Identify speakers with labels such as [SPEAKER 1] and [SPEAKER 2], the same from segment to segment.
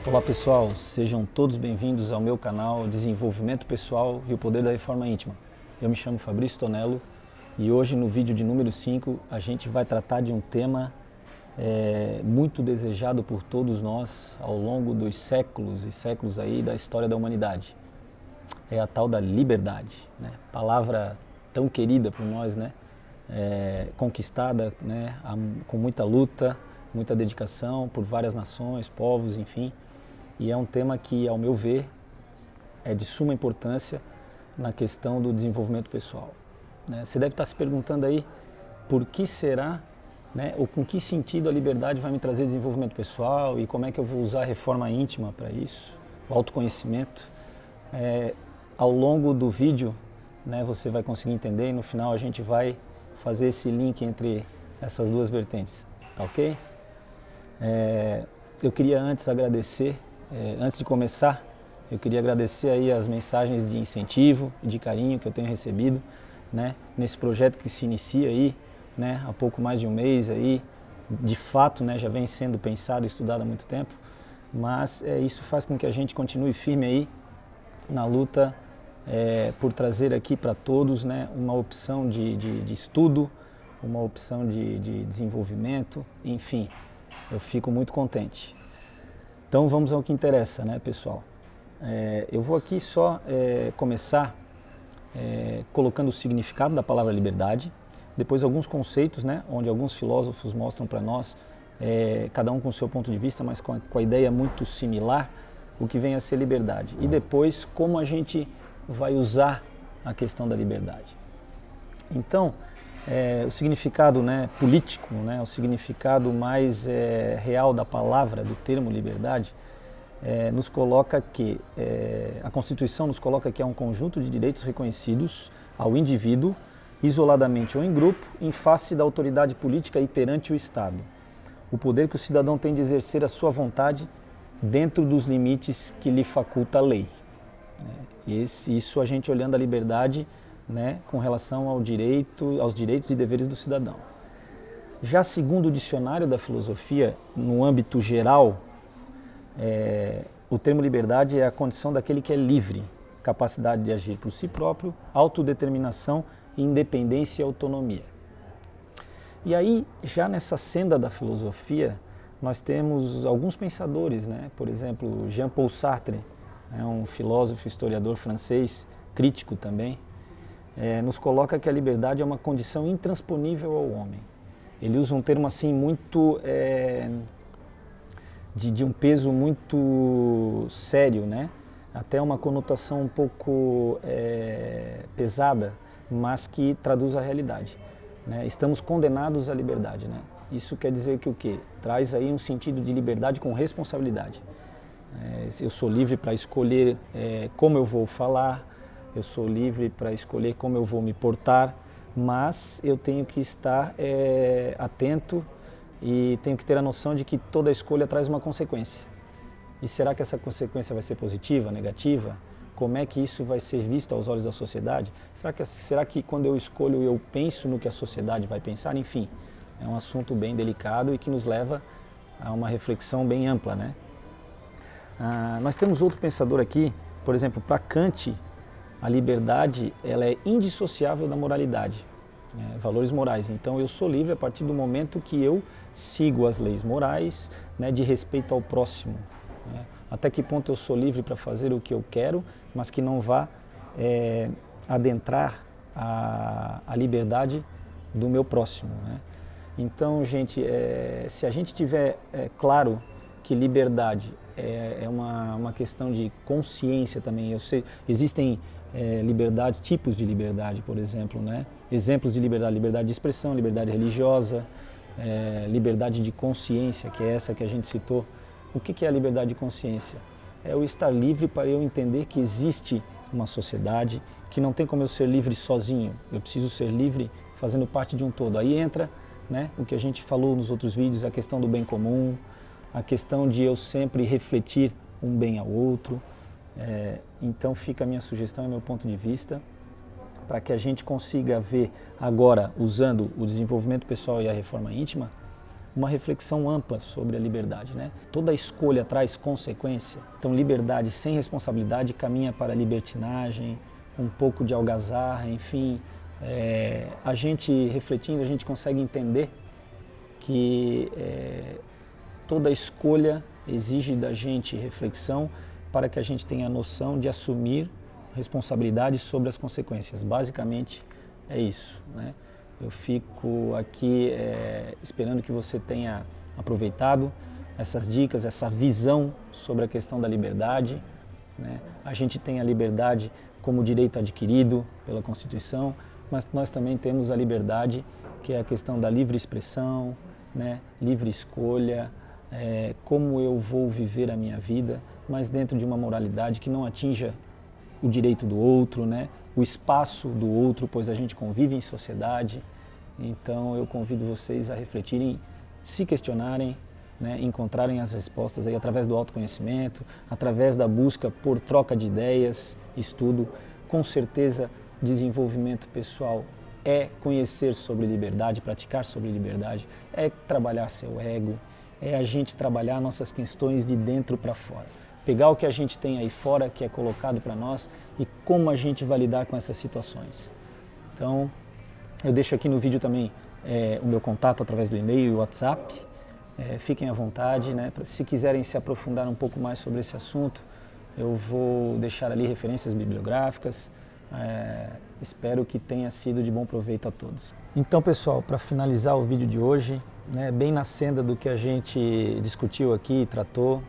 [SPEAKER 1] Olá pessoal, sejam todos bem-vindos ao meu canal Desenvolvimento Pessoal e o Poder da Reforma Íntima. Eu me chamo Fabrício Tonello e hoje no vídeo de número 5 a gente vai tratar de um tema muito desejado por todos nós ao longo dos séculos e séculos aí da história da humanidade. É a tal da liberdade, né? Palavra tão querida por nós, né? Conquistada, né? Com muita luta, muita dedicação por várias nações, povos, enfim. E é um tema que, ao meu ver, é de suma importância na questão do desenvolvimento pessoal, né? Você deve estar se perguntando aí por que será, né, ou com que sentido a liberdade vai me trazer desenvolvimento pessoal e como é que eu vou usar a reforma íntima para isso, o autoconhecimento. Ao longo do vídeo, né, você vai conseguir entender e no final a gente vai fazer esse link entre essas duas vertentes, tá ok? Eu queria antes agradecer, antes de começar, eu queria agradecer aí as mensagens de incentivo e de carinho que eu tenho recebido, né, nesse projeto que se inicia aí, né, há pouco mais de um mês aí, de fato, né, já vem sendo pensado e estudado há muito tempo, mas isso faz com que a gente continue firme aí na luta por trazer aqui para todos, né, uma opção de estudo, uma opção de desenvolvimento, enfim, eu fico muito contente. Então vamos ao que interessa, né, pessoal? Eu vou aqui só começar colocando o significado da palavra liberdade, depois alguns conceitos, né, onde alguns filósofos mostram para nós, cada um com o seu ponto de vista, mas com a ideia muito similar, o que vem a ser liberdade. E depois como a gente vai usar a questão da liberdade. Então, o significado, né, político, né, o significado mais real da palavra, do termo liberdade, nos coloca que, a Constituição nos coloca que é um conjunto de direitos reconhecidos ao indivíduo, isoladamente ou em grupo, em face da autoridade política e perante o Estado. O poder que o cidadão tem de exercer a sua vontade dentro dos limites que lhe faculta a lei. Isso a gente olhando a liberdade, né, com relação aos direitos e deveres do cidadão. Já segundo o dicionário da filosofia, no âmbito geral, o termo liberdade é a condição daquele que é livre, capacidade de agir por si próprio, autodeterminação, independência e autonomia. E aí, já nessa senda da filosofia, nós temos alguns pensadores, né? Por exemplo, Jean-Paul Sartre, um filósofo, historiador francês, crítico também, nos coloca que a liberdade é uma condição intransponível ao homem. Ele usa um termo assim muito, de um peso muito sério, né? Até uma conotação um pouco pesada, mas que traduz a realidade, né? Estamos condenados à liberdade, né? Isso quer dizer que o quê? Traz aí um sentido de liberdade com responsabilidade. Eu sou livre para escolher como eu vou falar, eu sou livre para escolher como eu vou me portar, mas eu tenho que estar atento e tenho que ter a noção de que toda escolha traz uma consequência. E será que essa consequência vai ser positiva, negativa? Como é que isso vai ser visto aos olhos da sociedade? Será que quando eu escolho eu penso no que a sociedade vai pensar? Enfim, é um assunto bem delicado e que nos leva a uma reflexão bem ampla, né? Nós temos outro pensador aqui, por exemplo, para Kant, a liberdade ela é indissociável da moralidade, valores morais. Então eu sou livre a partir do momento que eu sigo as leis morais, né, de respeito ao próximo, né? Até que ponto eu sou livre para fazer o que eu quero, mas que não vá adentrar a liberdade do meu próximo, né? Então, gente, se a gente tiver claro que liberdade é uma questão de consciência também. Eu sei, existem liberdades, tipos de liberdade, por exemplo, né? Exemplos de liberdade: liberdade de expressão, liberdade religiosa, liberdade de consciência, que é essa que a gente citou. O que é a liberdade de consciência? É o estar livre para eu entender que existe uma sociedade, que não tem como eu ser livre sozinho, eu preciso ser livre fazendo parte de um todo. Aí entra, né, o que a gente falou nos outros vídeos, a questão do bem comum, a questão de eu sempre refletir um bem ao outro. Então fica a minha sugestão e meu ponto de vista, para que a gente consiga ver agora, usando o desenvolvimento pessoal e a reforma íntima, uma reflexão ampla sobre a liberdade, né? Toda escolha traz consequência, então liberdade sem responsabilidade caminha para a libertinagem, um pouco de algazarra, enfim. A gente refletindo, a gente consegue entender que toda escolha exige da gente reflexão para que a gente tenha a noção de assumir responsabilidade sobre as consequências. Basicamente é isso, né? Eu fico aqui esperando que você tenha aproveitado essas dicas, essa visão sobre a questão da liberdade, né? A gente tem a liberdade como direito adquirido pela Constituição, mas nós também temos a liberdade, que é a questão da livre expressão, né? Livre escolha, como eu vou viver a minha vida, mas dentro de uma moralidade que não atinja o direito do outro, né? O espaço do outro, pois a gente convive em sociedade. Então eu convido vocês a refletirem, se questionarem, né? Encontrarem as respostas aí através do autoconhecimento, através da busca por troca de ideias, estudo. Com certeza, desenvolvimento pessoal é conhecer sobre liberdade, praticar sobre liberdade, é trabalhar seu ego, é a gente trabalhar nossas questões de dentro para fora. Pegar o que a gente tem aí fora, que é colocado para nós, e como a gente vai lidar com essas situações. Então, eu deixo aqui no vídeo também o meu contato através do e-mail e WhatsApp. Fiquem à vontade, né? Se quiserem se aprofundar um pouco mais sobre esse assunto, eu vou deixar ali referências bibliográficas. Espero que tenha sido de bom proveito a todos. Então, pessoal, para finalizar o vídeo de hoje, né, bem na senda do que a gente discutiu aqui e tratou,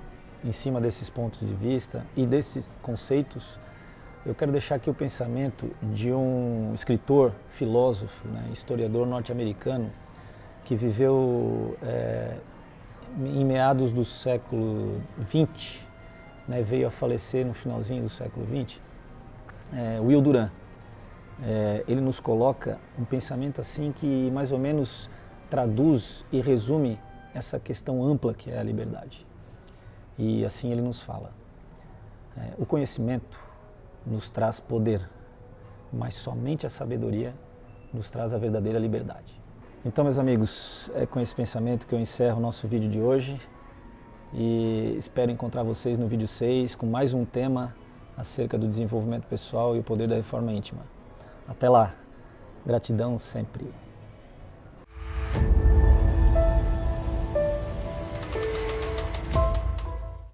[SPEAKER 1] em cima desses pontos de vista e desses conceitos, eu quero deixar aqui o pensamento de um escritor, filósofo, né, historiador norte-americano, que viveu em meados do século XX, né, veio a falecer no finalzinho do século XX, Will Durant. Ele nos coloca um pensamento assim que mais ou menos traduz e resume essa questão ampla que é a liberdade. E assim ele nos fala: o conhecimento nos traz poder, mas somente a sabedoria nos traz a verdadeira liberdade. Então, meus amigos, é com esse pensamento que eu encerro o nosso vídeo de hoje e espero encontrar vocês no vídeo 6 com mais um tema acerca do desenvolvimento pessoal e o poder da reforma íntima. Até lá, gratidão sempre.